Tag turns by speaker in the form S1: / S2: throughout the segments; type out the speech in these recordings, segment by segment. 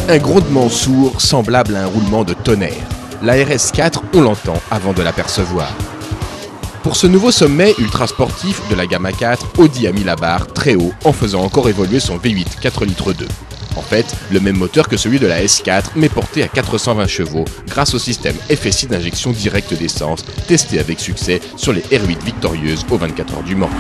S1: Un grondement sourd semblable à un roulement de tonnerre. La RS4, on l'entend avant de l'apercevoir. Pour ce nouveau sommet ultra sportif de la gamme A4, Audi a mis la barre très haut en faisant encore évoluer son V8 4 litres 2. En fait, le même moteur que celui de la S4, mais porté à 420 chevaux grâce au système FSI d'injection directe d'essence, testé avec succès sur les R8 victorieuses aux 24 heures du Mans.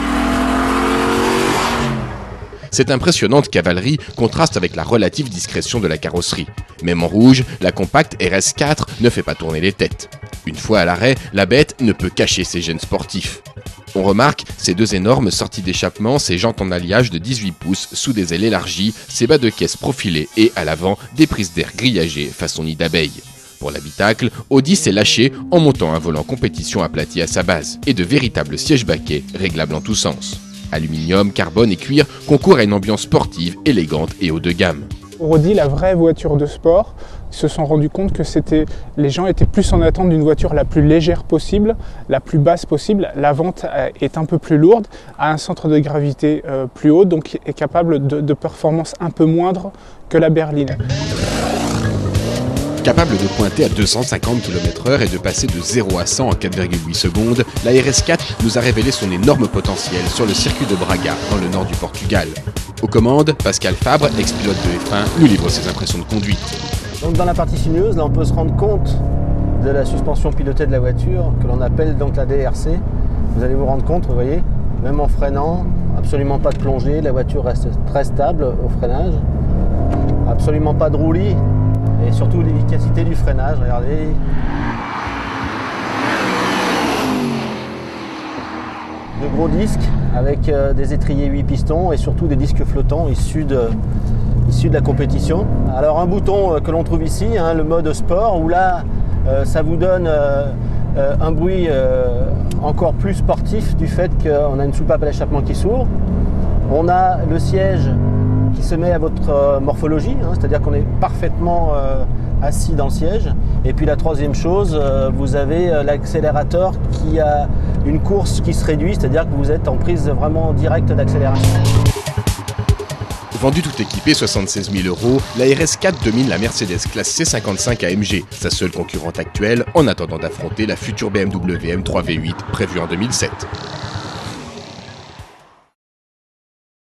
S1: Cette impressionnante cavalerie contraste avec la relative discrétion de la carrosserie. Même en rouge, la compacte RS4 ne fait pas tourner les têtes. Une fois à l'arrêt, la bête ne peut cacher ses gènes sportifs. On remarque ces deux énormes sorties d'échappement, ses jantes en alliage de 18 pouces sous des ailes élargies, ses bas de caisse profilés et, à l'avant, des prises d'air grillagées façon nid d'abeille. Pour l'habitacle, Audi s'est lâché en montant un volant compétition aplati à sa base et de véritables sièges baquets réglables en tous sens. Aluminium, carbone et cuir concourent à une ambiance sportive, élégante et haut de gamme.
S2: Pour Audi, la vraie voiture de sport, ils se sont rendus compte que les gens étaient plus en attente d'une voiture la plus légère possible, la plus basse possible. La vente est un peu plus lourde, a un centre de gravité plus haut, donc est capable de performances un peu moindres que la berline.
S1: Capable de pointer à 250 km/h et de passer de 0 à 100 en 4,8 secondes, la RS4 nous a révélé son énorme potentiel sur le circuit de Braga, dans le nord du Portugal. Aux commandes, Pascal Fabre, ex-pilote de F1, nous livre ses impressions de conduite.
S3: Donc dans la partie sinueuse, là on peut se rendre compte de la suspension pilotée de la voiture, que l'on appelle donc la DRC. Vous allez vous rendre compte, vous voyez, même en freinant, absolument pas de plongée, la voiture reste très stable au freinage. Absolument pas de roulis. Et surtout l'efficacité du freinage, regardez. De gros disques avec des étriers 8 pistons et surtout des disques flottants issus de la compétition. Alors un bouton que l'on trouve ici, hein, le mode sport, où là ça vous donne un bruit encore plus sportif du fait qu'on a une soupape à l'échappement qui s'ouvre. On a le siège qui se met à votre morphologie, hein, c'est-à-dire qu'on est parfaitement assis dans le siège. Et puis la troisième chose, vous avez l'accélérateur qui a une course qui se réduit, c'est-à-dire que vous êtes en prise vraiment directe d'accélération.
S1: Vendue tout équipée 76 000 €, la RS4 domine la Mercedes classe C55 AMG, sa seule concurrente actuelle, en attendant d'affronter la future BMW M3 V8 prévue en 2007.